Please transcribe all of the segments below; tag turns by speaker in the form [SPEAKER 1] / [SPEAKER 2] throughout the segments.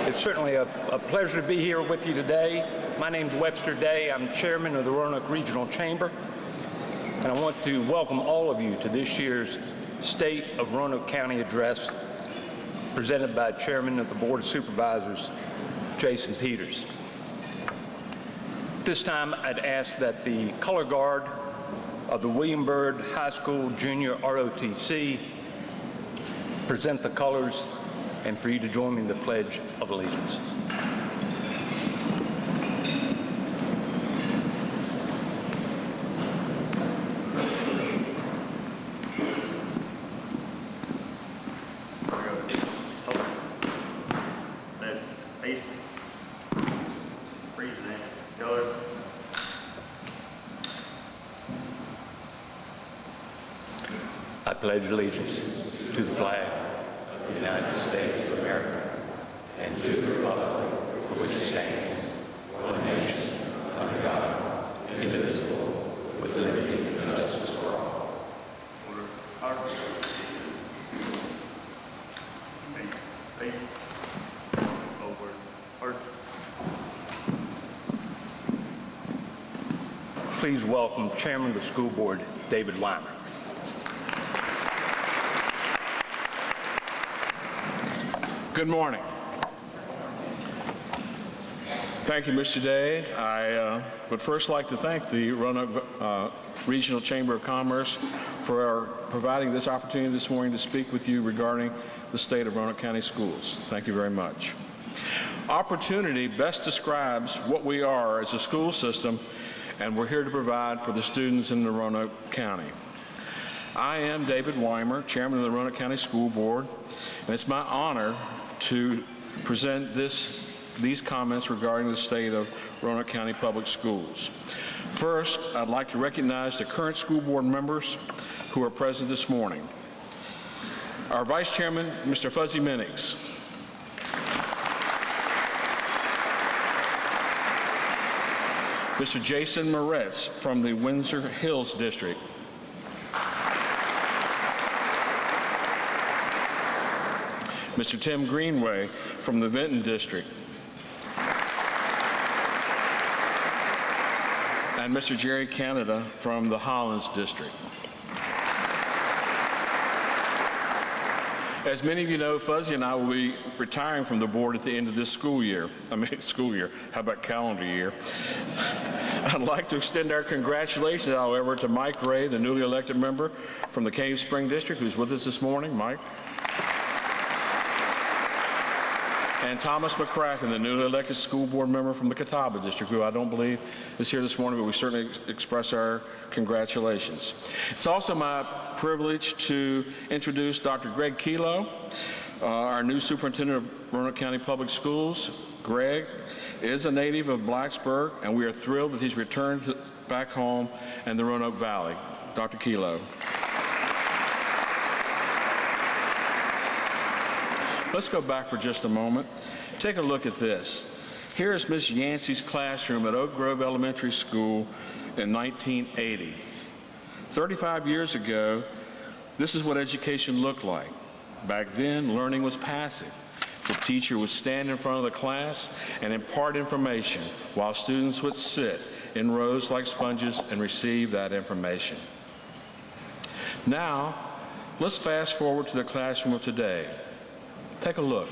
[SPEAKER 1] It's certainly a pleasure to be here with you today. My name's Webster Day. I'm chairman of the Roanoke Regional Chamber, and I want to welcome all of you to this year's State of Roanoke County Address presented by Chairman of the Board of Supervisors, Jason Peters. This time, I'd ask that the color guard of the Wymer High School Junior ROTC present the colors, and for you to join me in the Pledge of Allegiance. I pledge allegiance to the flag of the United States of America and to the republic for which it stands, one nation, under God, indivisible, with liberty and justice for all. Please welcome Chairman of the School Board, David Wymer.
[SPEAKER 2] Good morning. Thank you, Mr. Day. I would first like to thank the Roanoke Regional Chamber of Commerce for providing this opportunity this morning to speak with you regarding the state of Roanoke County schools. Thank you very much. Opportunity best describes what we are as a school system, and we're here to provide for the students in the Roanoke County. I am David Wymer, Chairman of the Roanoke County School Board, and it's my honor to present these comments regarding the state of Roanoke County Public Schools. First, I'd like to recognize the current school board members who are present this morning. Our Vice Chairman, Mr. Fuzzy Minix. Mr. Jason Moretz from the Windsor Hills District. Mr. Tim Greenway from the Vinton District. And Mr. Jerry Canada from the Hollins District. As many of you know, Fuzzy and I will be retiring from the board at the end of this school year. How about calendar year? I'd like to extend our congratulations, however, to Mike Ray, the newly elected member from the Cave Spring District, who's with us this morning. Mike. And Thomas McCracken, the newly elected school board member from the Catawba District, who I don't believe is here this morning, but we certainly express our congratulations. It's also my privilege to introduce Dr. Greg Kelo, our new superintendent of Roanoke County Public Schools. Greg is a native of Blacksburg, and we are thrilled that he's returned back home in the Roanoke Valley. Dr. Kelo. Let's go back for just a moment. Take a look at this. Here is Miss Yancey's classroom at Oak Grove Elementary School in 1980. 35 years ago, this is what education looked like. Back then, learning was passive. The teacher would stand in front of the class and impart information while students would sit in rows like sponges and receive that information. Now, let's fast forward to the classroom of today. Take a look.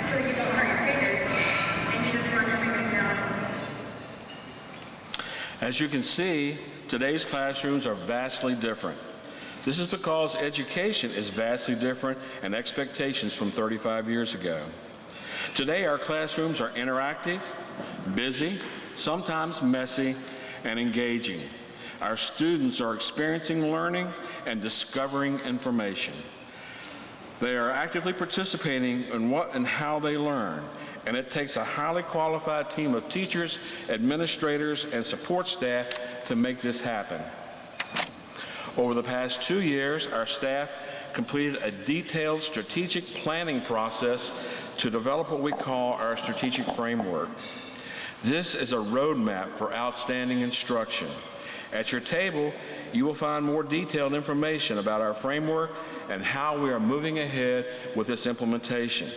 [SPEAKER 3] So you don't hurt your fingers, and you just run your fingers down.
[SPEAKER 2] As you can see, today's classrooms are vastly different. This is because education is vastly different and expectations from 35 years ago. Today, our classrooms are interactive, busy, sometimes messy, and engaging. Our students are experiencing learning and discovering information. They are actively participating in what and how they learn, and it takes a highly qualified team of teachers, administrators, and support staff to make this happen. Over the past 2 years, our staff completed a detailed strategic planning process to develop what we call our strategic framework. This is a roadmap for outstanding instruction. At your table, you will find more detailed information about our framework and how we are moving ahead with this implementation.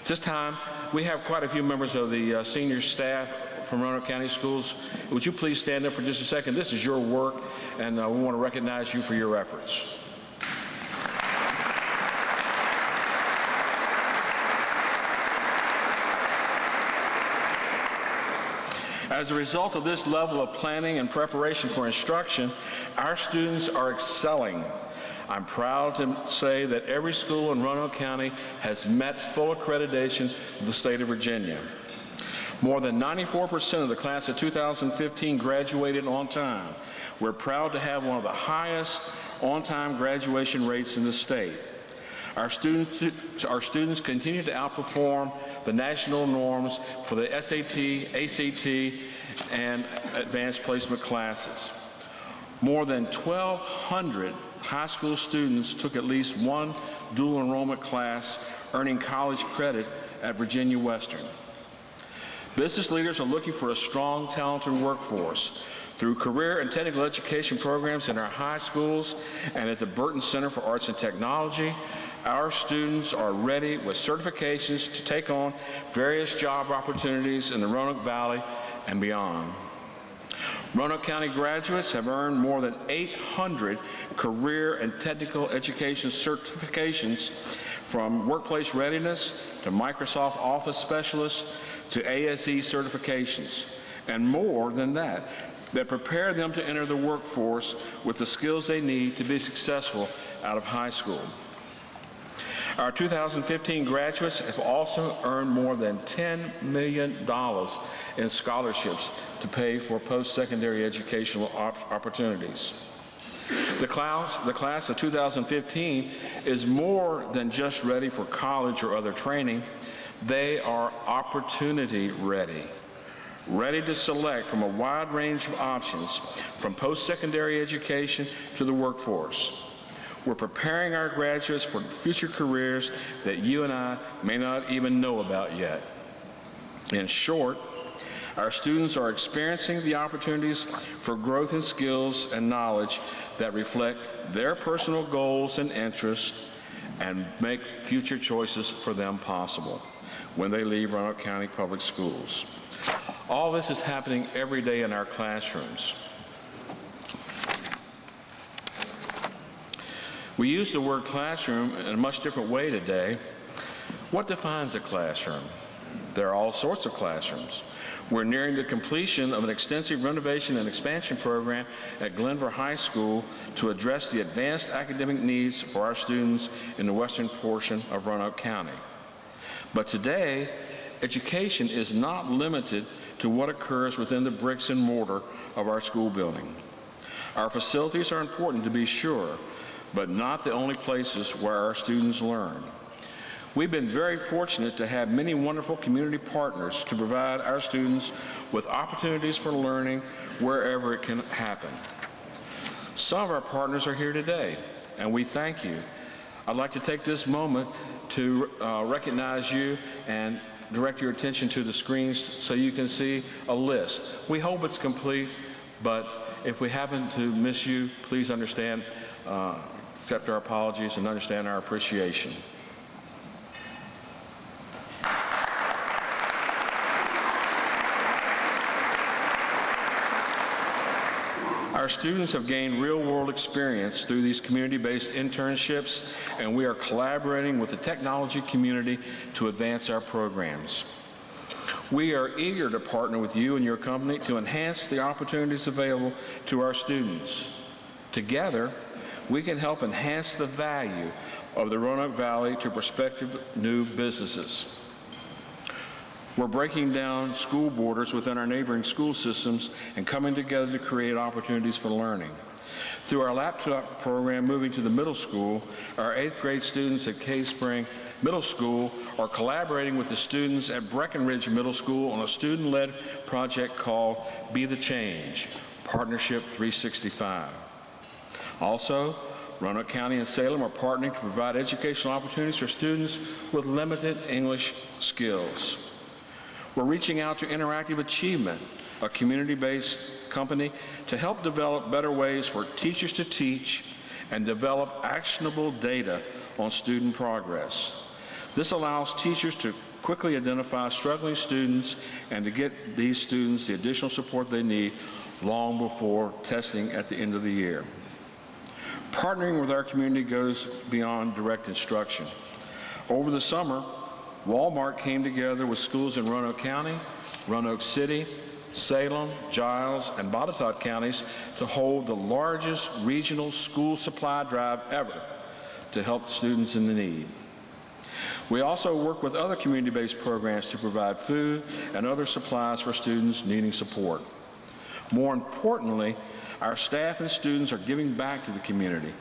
[SPEAKER 2] At this time, we have quite a few members of the senior staff from Roanoke County Schools. Would you please stand up for just a second? This is your work, and we want to recognize you for your efforts. As a result of this level of planning and preparation for instruction, our students are excelling. I'm proud to say that every school in Roanoke County has met full accreditation of the state of Virginia. More than 94% of the class of 2015 graduated on time. We're proud to have one of the highest on-time graduation rates in the state. Our students continue to outperform the national norms for the SAT, ACT, and advanced placement classes. More than 1,200 high school students took at least one dual enrollment class, earning college credit at Virginia Western. Business leaders are looking for a strong, talented workforce. Through career and technical education programs in our high schools and at the Burton Center for Arts and Technology, our students are ready with certifications to take on various job opportunities in the Roanoke Valley and beyond. Roanoke County graduates have earned more than 800 career and technical education certifications, from workplace readiness to Microsoft Office specialists to ASE certifications, and more than that prepare them to enter the workforce with the skills they need to be successful out of high school. Our 2015 graduates have also earned more than $10 million in scholarships to pay for post-secondary educational opportunities. The class of 2015 is more than just ready for college or other training. They are opportunity ready, ready to select from a wide range of options, from post-secondary education to the workforce. We're preparing our graduates for future careers that you and I may not even know about yet. In short, our students are experiencing the opportunities for growth in skills and knowledge that reflect their personal goals and interests and make future choices for them possible when they leave Roanoke County Public Schools. All this is happening every day in our classrooms. We use the word classroom in a much different way today. What defines a classroom? There are all sorts of classrooms. We're nearing the completion of an extensive renovation and expansion program at Glenver High School to address the advanced academic needs for our students in the western portion of Roanoke County. But today, education is not limited to what occurs within the bricks and mortar of our school building. Our facilities are important, to be sure, but not the only places where our students learn. We've been very fortunate to have many wonderful community partners to provide our students with opportunities for learning wherever it can happen. Some of our partners are here today, and we thank you. I'd like to take this moment to recognize you and direct your attention to the screens so you can see a list. We hope it's complete, but if we happen to miss you, please understand, accept our apologies and understand our appreciation. Our students have gained real-world experience through these community-based internships, and we are collaborating with the technology community to advance our programs. We are eager to partner with you and your company to enhance the opportunities available to our students. Together, we can help enhance the value of the Roanoke Valley to prospective new businesses. We're breaking down school borders within our neighboring school systems and coming together to create opportunities for learning. Through our laptop program moving to the middle school, our 8th grade students at Cave Spring Middle School are collaborating with the students at Breckenridge Middle School on a student-led project called Be the Change, Partnership 365. Also, Roanoke County and Salem are partnering to provide educational opportunities for students with limited English skills. We're reaching out to Interactive Achievement, a community-based company, to help develop better ways for teachers to teach and develop actionable data on student progress. This allows teachers to quickly identify struggling students and to get these students the additional support they need long before testing at the end of the year. Partnering with our community goes beyond direct instruction. Over the summer, Walmart came together with schools in Roanoke County, Roanoke City, Salem, Giles, and Botetourt counties to hold the largest regional school supply drive ever to help students in need. We also work with other community-based programs to provide food and other supplies for students needing support. More importantly, our staff and students are giving back to the community.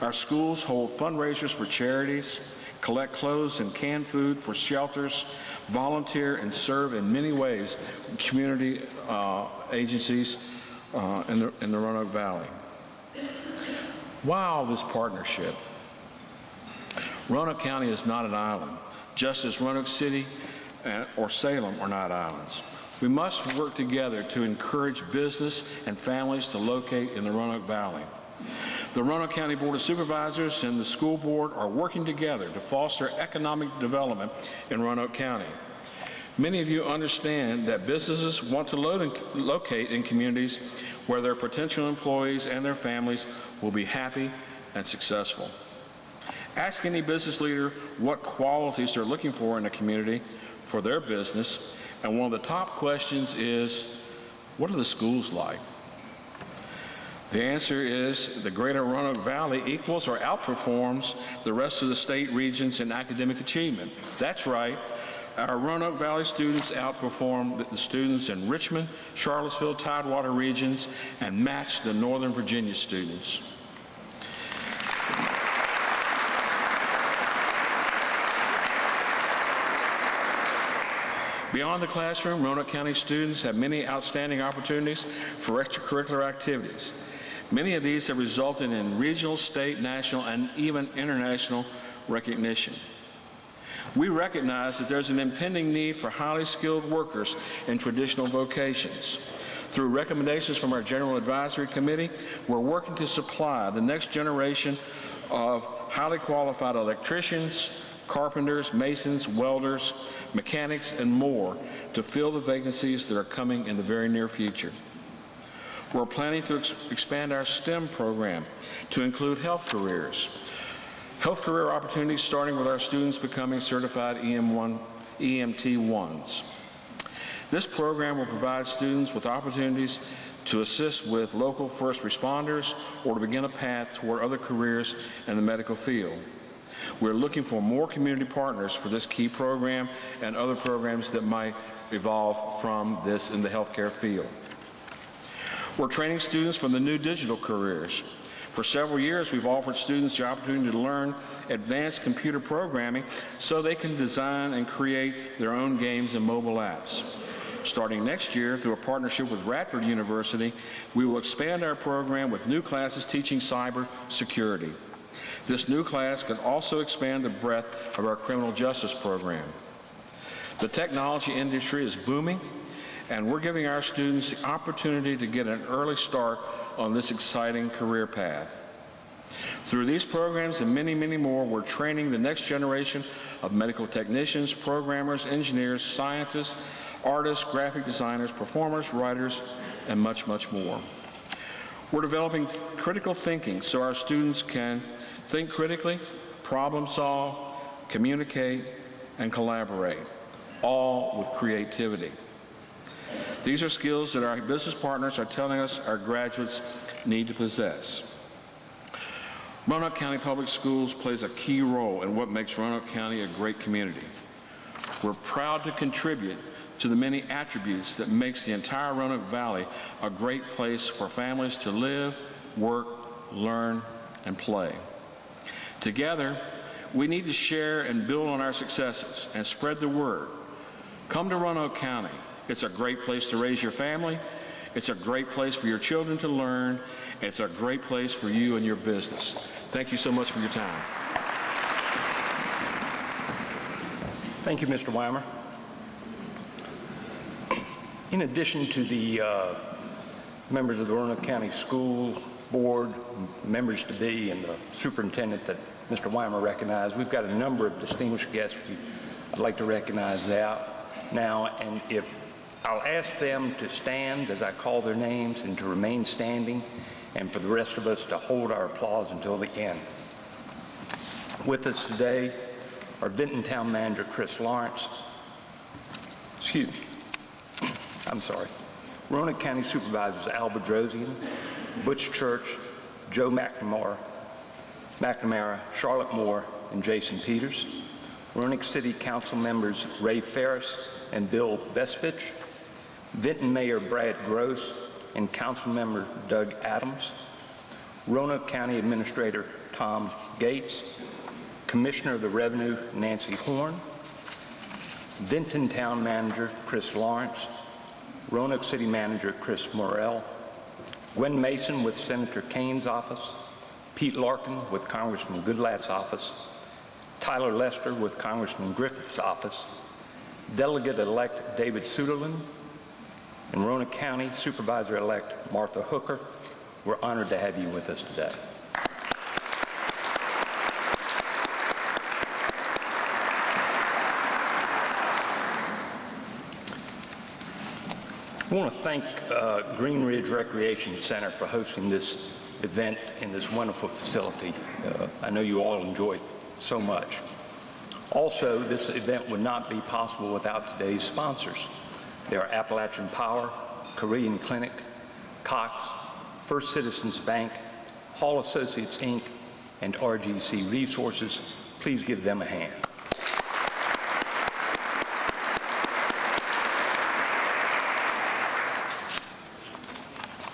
[SPEAKER 2] Our schools hold fundraisers for charities, collect clothes and canned food for shelters, volunteer and serve in many ways in community agencies in the Roanoke Valley. Wow, this partnership. Roanoke County is not an island, just as Roanoke City or Salem are not islands. We must work together to encourage business and families to locate in the Roanoke Valley. The Roanoke County Board of Supervisors and the school board are working together to foster economic development in Roanoke County. Many of you understand that businesses want to locate in communities where their potential employees and their families will be happy and successful. Ask any business leader what qualities they're looking for in a community for their business, and one of the top questions is, what are the schools like? The answer is the greater Roanoke Valley equals or outperforms the rest of the state regions in academic achievement. That's right. Our Roanoke Valley students outperform the students in Richmond, Charlottesville, Tidewater regions, and match the Northern Virginia students. Beyond the classroom, Roanoke County students have many outstanding opportunities for extracurricular activities. Many of these have resulted in regional, state, national, and even international recognition. We recognize that there's an impending need for highly skilled workers in traditional vocations. Through recommendations from our General Advisory Committee, we're working to supply the next generation of highly qualified electricians, carpenters, masons, welders, mechanics, and more to fill the vacancies that are coming in the very near future. We're planning to expand our STEM program to include health careers. Health career opportunities starting with our students becoming certified EMT1s. This program will provide students with opportunities to assist with local first responders or to begin a path toward other careers in the medical field. We're looking for more community partners for this key program and other programs that might evolve from this in the healthcare field. We're training students for the new digital careers. For several years, we've offered students the opportunity to learn advanced computer programming so they can design and create their own games and mobile apps. Starting next year, through a partnership with Radford University, we will expand our program with new classes teaching cyber security. This new class can also expand the breadth of our criminal justice program. The technology industry is booming, and we're giving our students the opportunity to get an early start on this exciting career path. Through these programs and many, many more, we're training the next generation of medical technicians, programmers, engineers, scientists, artists, graphic designers, performers, writers, and much, much more. We're developing critical thinking so our students can think critically, problem solve, communicate, and collaborate, all with creativity. These are skills that our business partners are telling us our graduates need to possess. Roanoke County Public Schools plays a key role in what makes Roanoke County a great community. We're proud to contribute to the many attributes that makes the entire Roanoke Valley a great place for families to live, work, learn, and play. Together, we need to share and build on our successes and spread the word. Come to Roanoke County. It's a great place to raise your family. It's a great place for your children to learn. It's a great place for you and your business. Thank you so much for your time.
[SPEAKER 1] Thank you, Mr. Wymer. In addition to the members of the Roanoke County School Board, members-to-be, and the superintendent that Mr. Wymer recognized, we've got a number of distinguished guests I'd like to recognize now, and if I'll ask them to stand as I call their names and to remain standing, and for the rest of us to hold our applause until the end. With us today are Vinton Town Manager Chris Lawrence, Roanoke County Supervisors Al Bedrosian, Butch Church, Joe McNamara, Charlotte Moore, and Jason Peters. Roanoke City Council members Ray Ferris and Bill Bespich, Vinton Mayor Brad Gross and Council member Doug Adams, Roanoke County Administrator Tom Gates, Commissioner of the Revenue Nancy Horn, Vinton Town Manager Chris Lawrence, Roanoke City Manager Chris Morrell, Gwen Mason with Senator Kane's office, Pete Larkin with Congressman Goodlatte's office, Tyler Lester with Congressman Griffith's office, Delegate-elect David Suderlin, and Roanoke County Supervisor-elect Martha Hooker. We're honored to have you with us today. I want to thank Green Ridge Recreation Center for hosting this event in this wonderful facility. I know you all enjoy it so much. Also, this event would not be possible without today's sponsors. They are Appalachian Power, Korean Clinic, Cox, First Citizens Bank, Hall Associates, Inc., and RGC Resources. Please give them a hand.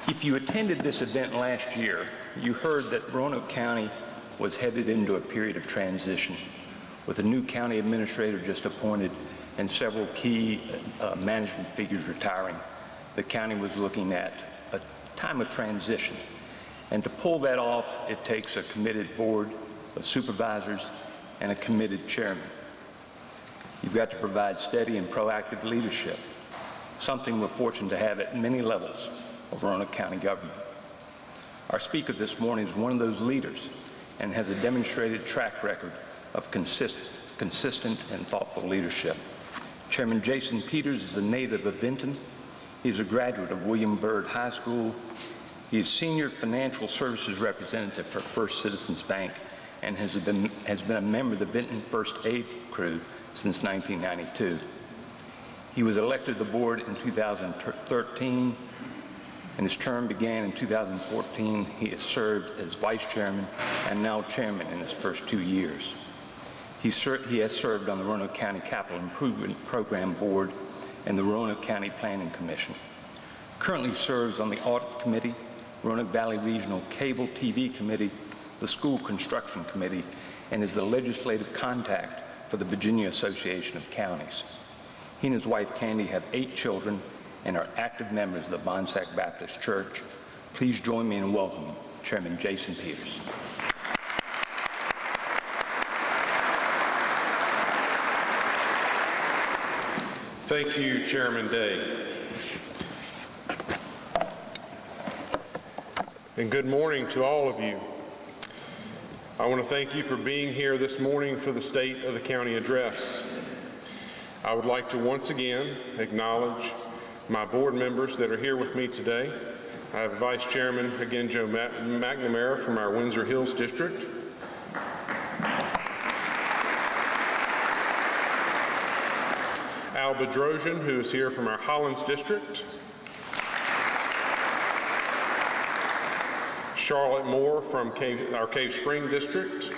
[SPEAKER 1] If you attended this event last year, you heard that Roanoke County was headed into a period of transition with a new county administrator just appointed and several key management figures retiring. The county was looking at a time of transition. And to pull that off, it takes a committed board of supervisors and a committed chairman. You've got to provide steady and proactive leadership, something we're fortunate to have at many levels of Roanoke County government. Our speaker this morning is one of those leaders and has a demonstrated track record of consistent and thoughtful leadership. Chairman Jason Peters is a native of Vinton. He's a graduate of William Byrd High School. He is Senior Financial Services Representative for First Citizens Bank and has been a member of the Vinton First Aid Crew since 1992. He was elected to the board in 2013, and his term began in 2014. He has served as vice chairman and now chairman in his first 2 years. He has served on the Roanoke County Capital Improvement Program Board and the Roanoke County Planning Commission. Currently serves on the Audit Committee, Roanoke Valley Regional Cable TV Committee, the School Construction Committee, and is the legislative contact for the Virginia Association of Counties. He and his wife Candy have 8 children and are active members of the Bonsack Baptist Church. Please join me in welcoming Chairman Jason Peters.
[SPEAKER 4] Thank you, Chairman Day. And good morning to all of you. I want to thank you for being here this morning for the State of the County Address. I would like to once again acknowledge my board members that are here with me today. I have Vice Chairman, again, Joe McNamara from our Windsor Hills District. Al Bedrosian, who is here from our Hollins District. Charlotte Moore from our Cave Spring District.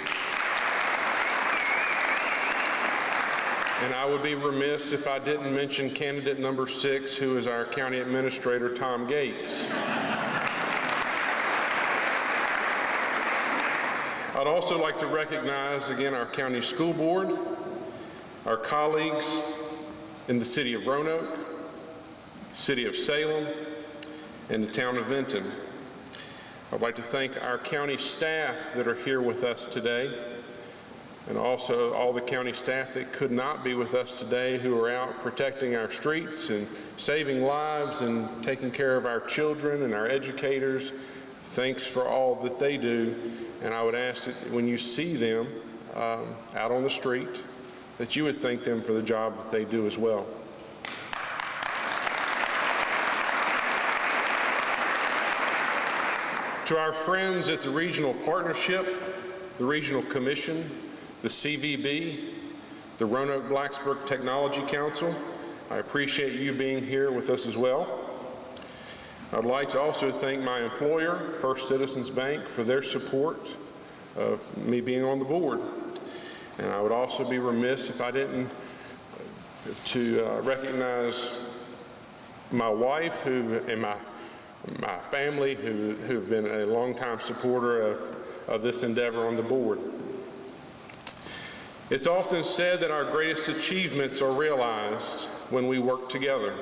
[SPEAKER 4] And I would be remiss if I didn't mention candidate number 6, who is our County Administrator, Tom Gates. I'd also like to recognize again our County School Board, our colleagues in the City of Roanoke, City of Salem, and the Town of Vinton. I'd like to thank our county staff that are here with us today. and also all the county staff that could not be with us today, who are out protecting our streets and saving lives and taking care of our children and our educators. Thanks for all that they do. And I would ask that when you see them out on the street, that you would thank them for the job that they do as well. To our friends at the Regional Partnership, the Regional Commission, the CVB, the Roanoke-Blacksburg Technology Council, I appreciate you being here with us as well. I'd like to also thank my employer, First Citizens Bank, for their support of me being on the board. And I would also be remiss if I didn't recognize my wife and my family who've been a longtime supporter of this endeavor on the board. It's often said that our greatest achievements are realized when we work together.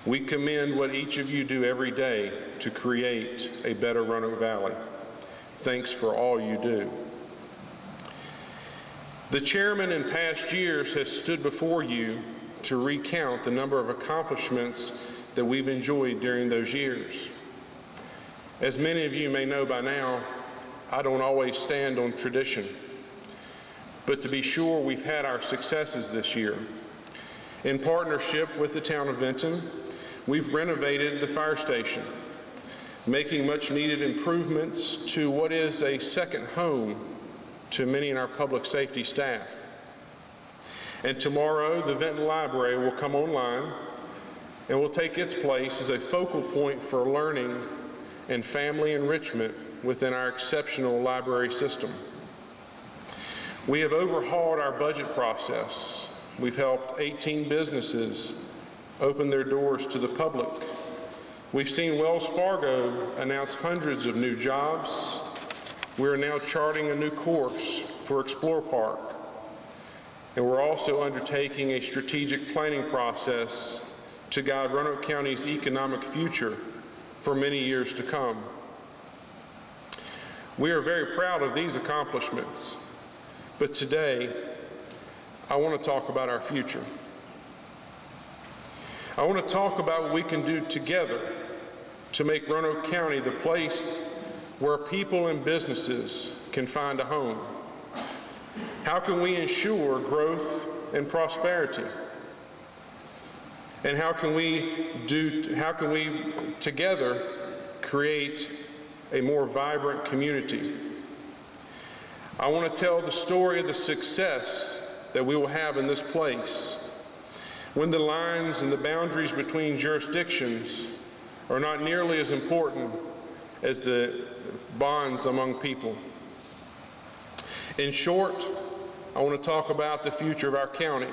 [SPEAKER 4] We commend what each of you do every day to create a better Roanoke Valley. Thanks for all you do. The chairman in past years has stood before you to recount the number of accomplishments that we've enjoyed during those years. As many of you may know by now, I don't always stand on tradition, but to be sure, we've had our successes this year. In partnership with the town of Vinton, we've renovated the fire station, making much needed improvements to what is a second home to many in our public safety staff. And tomorrow, the Vinton Library will come online and will take its place as a focal point for learning and family enrichment within our exceptional library system. We have overhauled our budget process. We've helped 18 businesses open their doors to the public. We've seen Wells Fargo announce hundreds of new jobs. We're now charting a new course for Explore Park. And we're also undertaking a strategic planning process to guide Roanoke County's economic future for many years to come. We are very proud of these accomplishments, but today I want to talk about our future. I want to talk about what we can do together to make Roanoke County the place where people and businesses can find a home. How can we ensure growth and prosperity? And how can we together create a more vibrant community? I want to tell the story of the success that we will have in this place when the lines and the boundaries between jurisdictions are not nearly as important as the bonds among people. In short, I want to talk about the future of our county,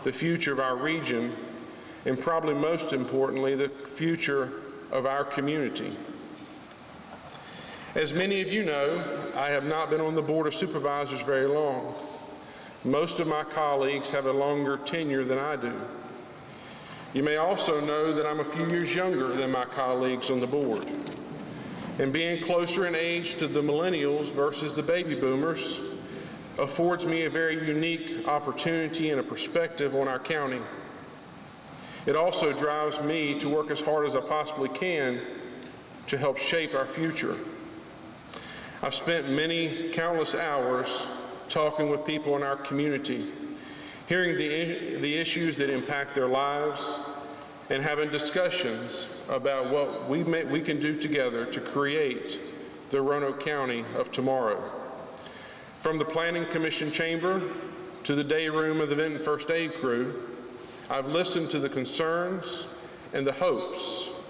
[SPEAKER 4] the future of our region, and probably most importantly, the future of our community. As many of you know, I have not been on the Board of Supervisors very long. Most of my colleagues have a longer tenure than I do. You may also know that I'm a few years younger than my colleagues on the board. And being closer in age to the millennials versus the baby boomers affords me a very unique opportunity and a perspective on our county. It also drives me to work as hard as I possibly can to help shape our future. I've spent many countless hours talking with people in our community, hearing the issues that impact their lives, and having discussions about what we can do together to create the Roanoke County of tomorrow. From the Planning Commission chamber to the day room of the Vinton First Aid Crew, I've listened to the concerns and the hopes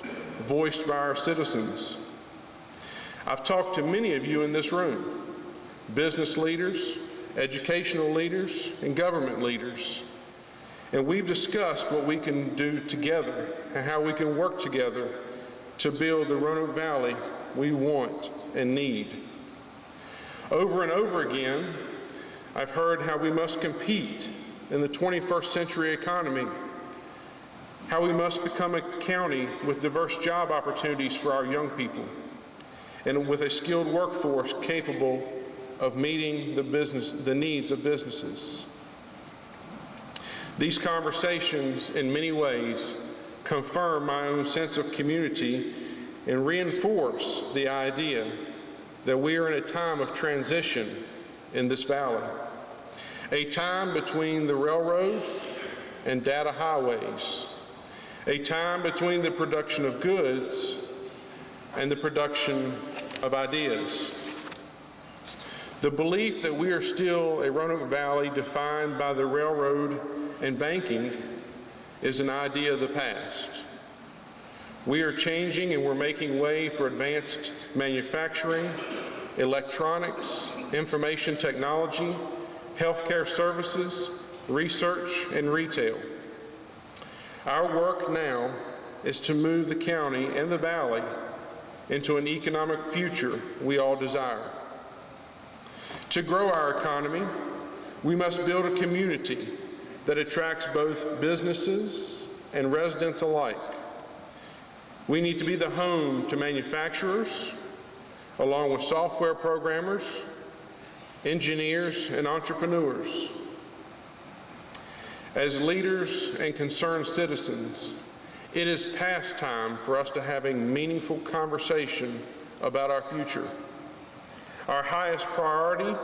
[SPEAKER 4] voiced by our citizens. I've talked to many of you in this room, business leaders, educational leaders, and government leaders. And we've discussed what we can do together and how we can work together to build the Roanoke Valley we want and need. Over and over again, I've heard how we must compete in the 21st century economy, how we must become a county with diverse job opportunities for our young people, and with a skilled workforce capable of meeting the needs of businesses. These conversations, in many ways, confirm my own sense of community and reinforce the idea that we are in a time of transition in this valley, a time between the railroad and data highways, a time between the production of goods and the production of ideas. The belief that we are still a Roanoke Valley defined by the railroad and banking is an idea of the past. We are changing and we're making way for advanced manufacturing, electronics, information technology, healthcare services, research, and retail. Our work now is to move the county and the valley into an economic future we all desire. To grow our economy, we must build a community that attracts both businesses and residents alike. We need to be the home to manufacturers, along with software programmers, engineers, and entrepreneurs. As leaders and concerned citizens, it is past time for us to have a meaningful conversation about our future. Our highest priority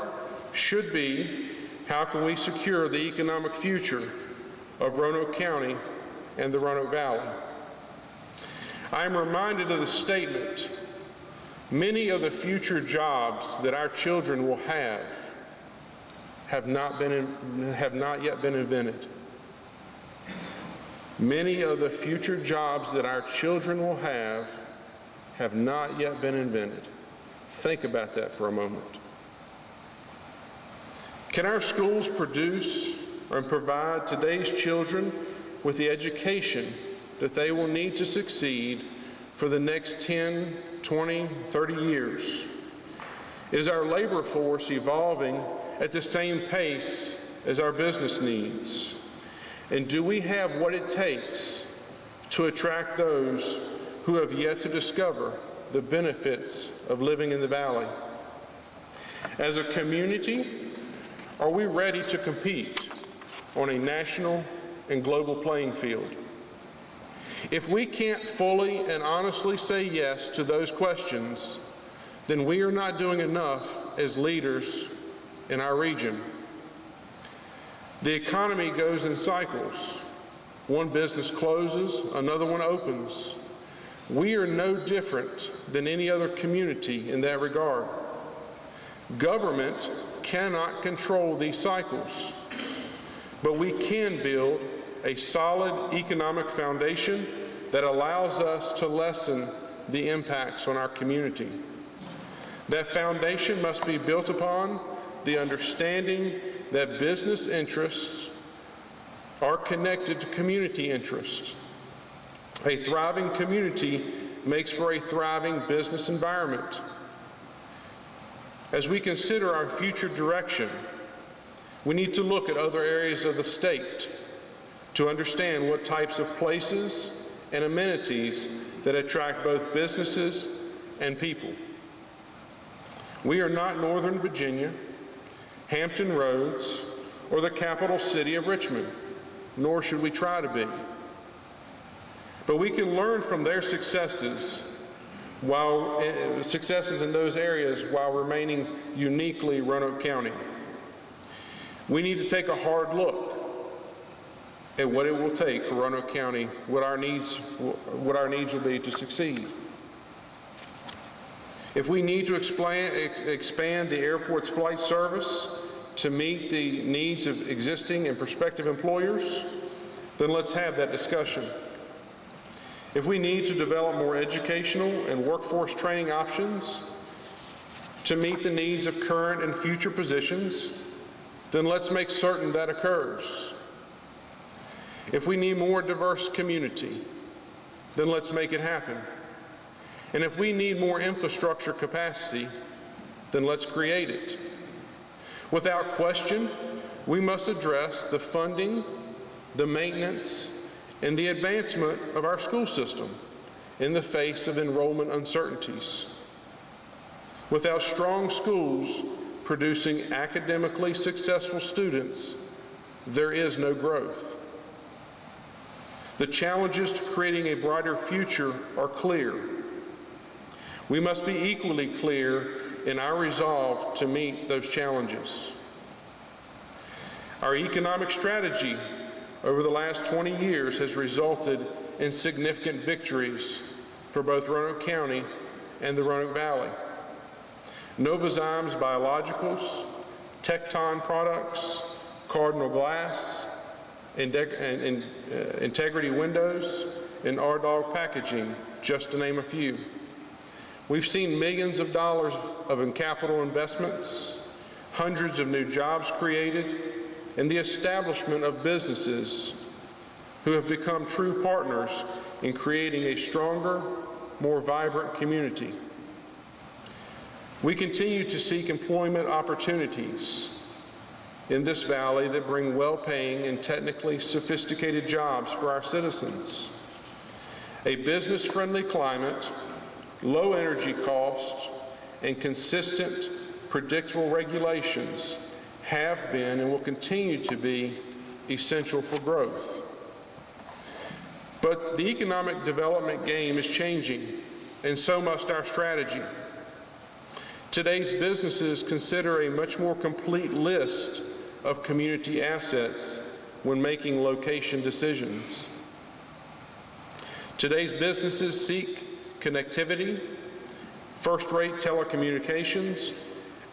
[SPEAKER 4] should be, how can we secure the economic future of Roanoke County and the Roanoke Valley? I am reminded of the statement, many of the future jobs that our children will have not yet been invented. Many of the future jobs that our children will have not yet been invented. Think about that for a moment. Can our schools produce and provide today's children with the education that they will need to succeed for the next 10, 20, 30 years? Is our labor force evolving at the same pace as our business needs? And do we have what it takes to attract those who have yet to discover the benefits of living in the valley? As a community, are we ready to compete on a national and global playing field? If we can't fully and honestly say yes to those questions, then we are not doing enough as leaders in our region. The economy goes in cycles. One business closes, another one opens. We are no different than any other community in that regard. Government cannot control these cycles, but we can build a solid economic foundation that allows us to lessen the impacts on our community. That foundation must be built upon the understanding that business interests are connected to community interests. A thriving community makes for a thriving business environment. As we consider our future direction, we need to look at other areas of the state to understand what types of places and amenities that attract both businesses and people. We are not Northern Virginia, Hampton Roads, or the capital city of Richmond, nor should we try to be. But we can learn from their successes in those areas while remaining uniquely Roanoke County. We need to take a hard look at what it will take for Roanoke County, what our needs will be to succeed. If we need to expand the airport's flight service to meet the needs of existing and prospective employers, then let's have that discussion. If we need to develop more educational and workforce training options to meet the needs of current and future positions, then let's make certain that occurs. If we need more diverse community, then let's make it happen. And if we need more infrastructure capacity, then let's create it. Without question, we must address the funding, the maintenance, and the advancement of our school system in the face of enrollment uncertainties. Without strong schools producing academically successful students, there is no growth. The challenges to creating a brighter future are clear. We must be equally clear in our resolve to meet those challenges. Our economic strategy over the last 20 years has resulted in significant victories for both Roanoke County and the Roanoke Valley. Novozymes Biologicals, Tecton Products, Cardinal Glass, Integrity Windows, and R-Dog Packaging, just to name a few. We've seen millions of dollars of capital investments, hundreds of new jobs created, and the establishment of businesses who have become true partners in creating a stronger, more vibrant community. We continue to seek employment opportunities in this valley that bring well-paying and technically sophisticated jobs for our citizens. A business-friendly climate, low energy costs, and consistent, predictable regulations have been and will continue to be essential for growth. But the economic development game is changing, and so must our strategy. Today's businesses consider a much more complete list of community assets when making location decisions. Today's businesses seek connectivity, first-rate telecommunications,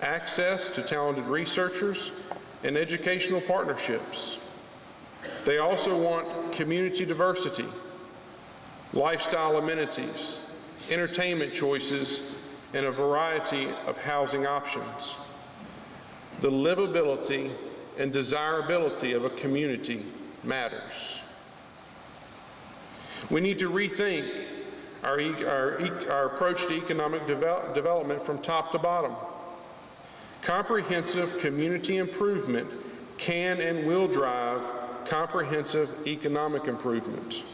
[SPEAKER 4] access to talented researchers, and educational partnerships. They also want community diversity, lifestyle amenities, entertainment choices, and a variety of housing options. The livability and desirability of a community matters. We need to rethink our approach to economic development from top to bottom. Comprehensive community improvement can and will drive comprehensive economic improvement.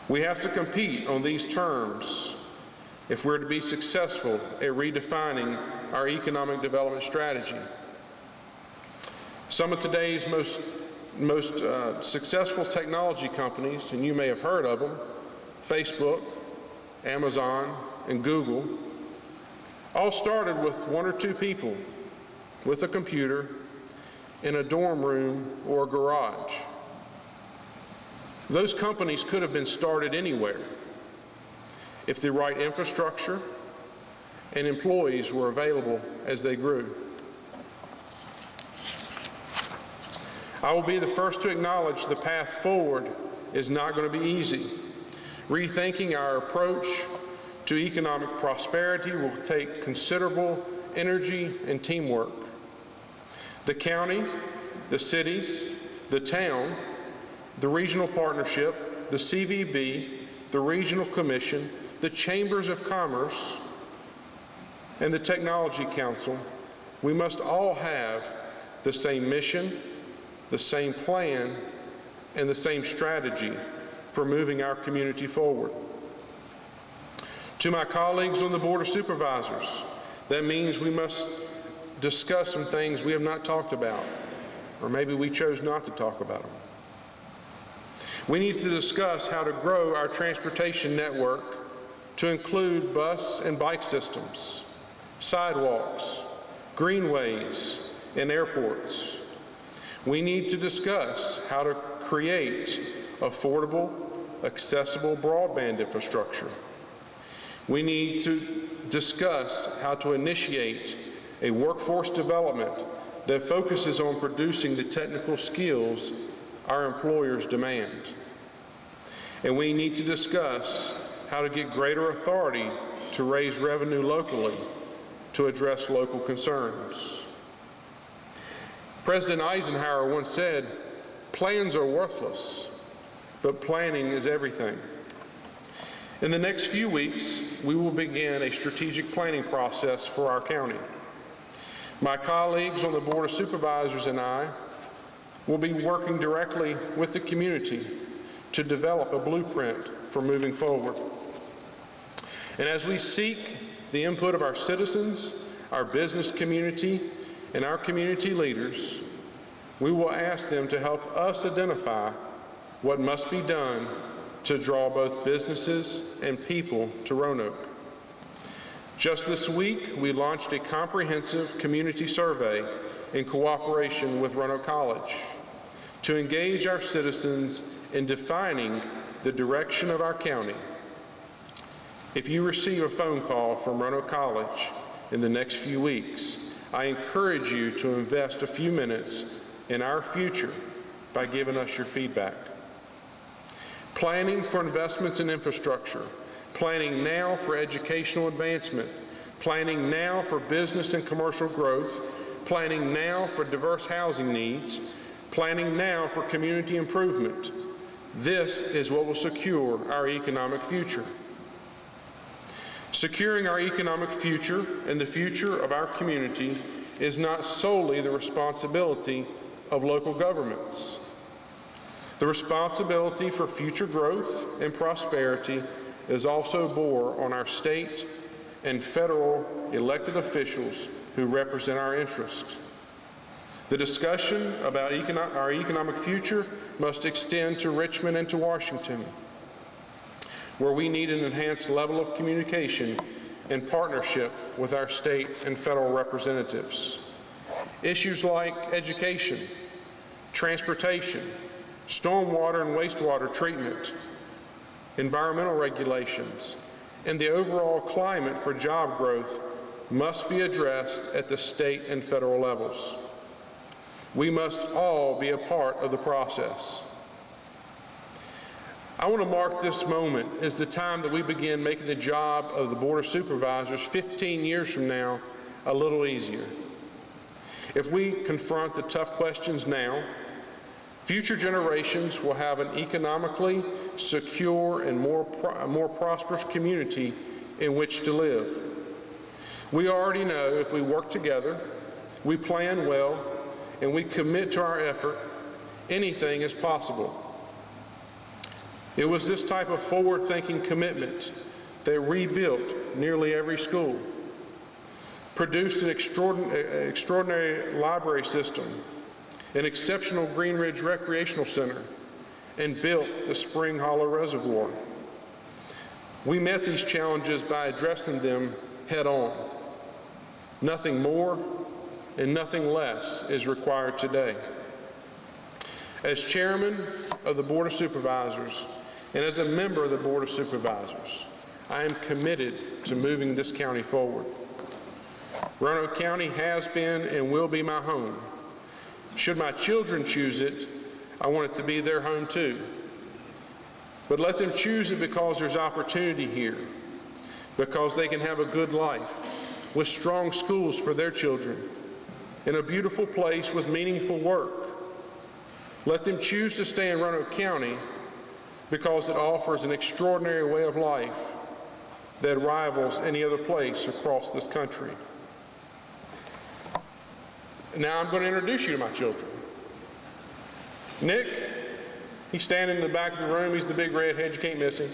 [SPEAKER 4] We have to compete on these terms if we're to be successful at redefining our economic development strategy. Some of today's most successful technology companies, and you may have heard of them, Facebook, Amazon, and Google, all started with one or two people with a computer in a dorm room or a garage. Those companies could have been started anywhere if the right infrastructure and employees were available as they grew. I will be the first to acknowledge the path forward is not going to be easy. Rethinking our approach to economic prosperity will take considerable energy and teamwork. The county, the cities, the town, the regional partnership, the CVB, the regional commission, the chambers of commerce, and the technology council, we must all have the same mission, the same plan, and the same strategy for moving our community forward. To my colleagues on the Board of Supervisors, that means we must discuss some things we have not talked about, or maybe we chose not to talk about them. We need to discuss how to grow our transportation network to include bus and bike systems, sidewalks, greenways, and airports. We need to discuss how to create affordable, accessible broadband infrastructure. We need to discuss how to initiate a workforce development that focuses on producing the technical skills our employers demand. And we need to discuss how to get greater authority to raise revenue locally to address local concerns. President Eisenhower once said, "Plans are worthless, but planning is everything." In the next few weeks, we will begin a strategic planning process for our county. My colleagues on the Board of Supervisors and I will be working directly with the community to develop a blueprint for moving forward. And as we seek the input of our citizens, our business community, and our community leaders, we will ask them to help us identify what must be done to draw both businesses and people to Roanoke. Just this week, we launched a comprehensive community survey in cooperation with Roanoke College to engage our citizens in defining the direction of our county. If you receive a phone call from Roanoke College in the next few weeks, I encourage you to invest a few minutes in our future by giving us your feedback. Planning for investments in infrastructure, planning now for educational advancement, planning now for business and commercial growth, planning now for diverse housing needs, planning now for community improvement. This is what will secure our economic future. Securing our economic future and the future of our community is not solely the responsibility of local governments. The responsibility for future growth and prosperity is also borne on our state and federal elected officials who represent our interests. The discussion about our economic future must extend to Richmond and to Washington, where we need an enhanced level of communication and partnership with our state and federal representatives. Issues like education, transportation, stormwater and wastewater treatment, environmental regulations, and the overall climate for job growth must be addressed at the state and federal levels. We must all be a part of the process. I want to mark this moment as the time that we begin making the job of the Board of Supervisors 15 years from now a little easier. If we confront the tough questions now, future generations will have an economically secure and more prosperous community in which to live. We already know if we work together, we plan well, and we commit to our effort, anything is possible. It was this type of forward-thinking commitment that rebuilt nearly every school, produced an extraordinary library system, an exceptional Green Ridge Recreational Center, and built the Spring Hollow Reservoir. We met these challenges by addressing them head-on. Nothing more and nothing less is required today. As chairman of the Board of Supervisors and as a member of the Board of Supervisors, I am committed to moving this county forward. Roanoke County has been and will be my home. Should my children choose it, I want it to be their home too. But let them choose it because there's opportunity here, because they can have a good life with strong schools for their children, in a beautiful place with meaningful work. Let them choose to stay in Roanoke County because it offers an extraordinary way of life that rivals any other place across this country. Now I'm going to introduce you to my children. Nick, he's standing in the back of the room. He's the big redhead, you can't miss him.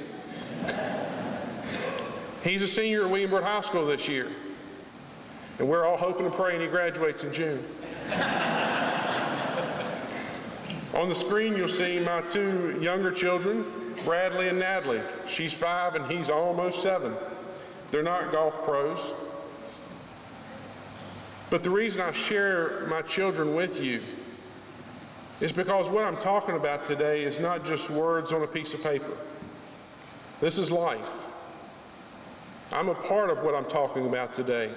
[SPEAKER 4] He's a senior at Wymer High School this year, and we're all hoping and praying he graduates in June. On the screen, you'll see my two younger children, Bradley and Natalie. She's 5 and he's almost 7. They're not golf pros. But the reason I share my children with you is because what I'm talking about today is not just words on a piece of paper. This is life. I'm a part of what I'm talking about today.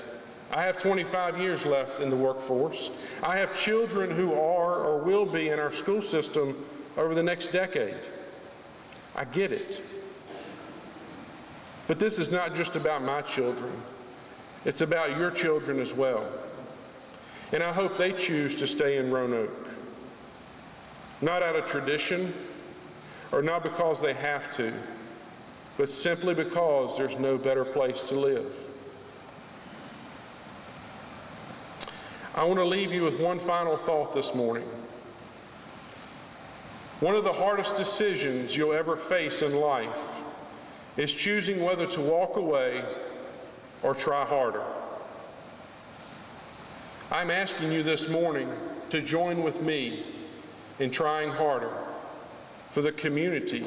[SPEAKER 4] I have 25 years left in the workforce. I have children who are or will be in our school system over the next decade. I get it. But this is not just about my children. It's about your children as well. And I hope they choose to stay in Roanoke. Not out of tradition, or not because they have to, but simply because there's no better place to live. I want to leave you with one final thought this morning. One of the hardest decisions you'll ever face in life is choosing whether to walk away or try harder. I'm asking you this morning to join with me in trying harder for the community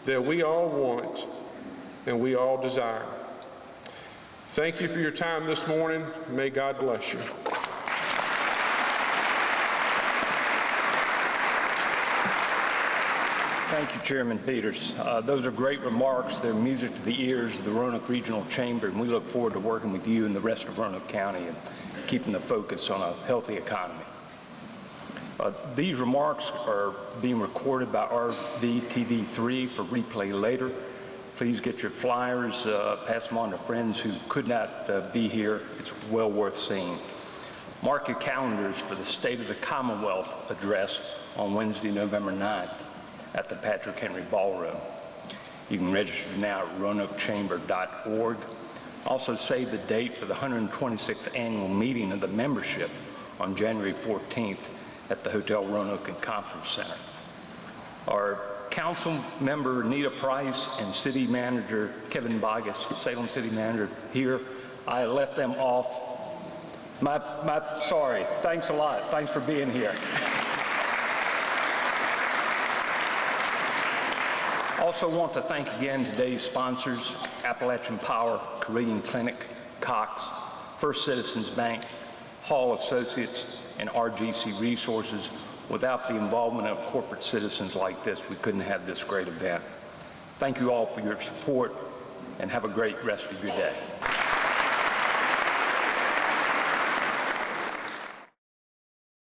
[SPEAKER 4] that we all want and we all desire. Thank you for your time this morning. May God bless you.
[SPEAKER 1] Thank you, Chairman Peters. Those are great remarks. They're music to the ears of the Roanoke Regional Chamber, and we look forward to working with you and the rest of Roanoke County and keeping the focus on a healthy economy. These remarks are being recorded by RVTV 3 for replay later. Please get your flyers, pass them on to friends who could not be here. It's well worth seeing. Mark your calendars for the State of the Commonwealth address on Wednesday, November 9th at the Patrick Henry Ballroom. You can register now at roanokechamber.org. Also save the date for the 126th annual meeting of the membership on January 14th at the Hotel Roanoke and Conference Center. Our Council Member Nita Price and City Manager Kevin Bogus, Salem City Manager, here. I left them off. Sorry. Thanks a lot. Thanks for being here. Also want to thank again today's sponsors, Appalachian Power, Korean Clinic, Cox, First Citizens Bank, Hall Associates, and RGC Resources. Without the involvement of corporate citizens like this, we couldn't have this great event. Thank you all for your support, and have a great rest of your day.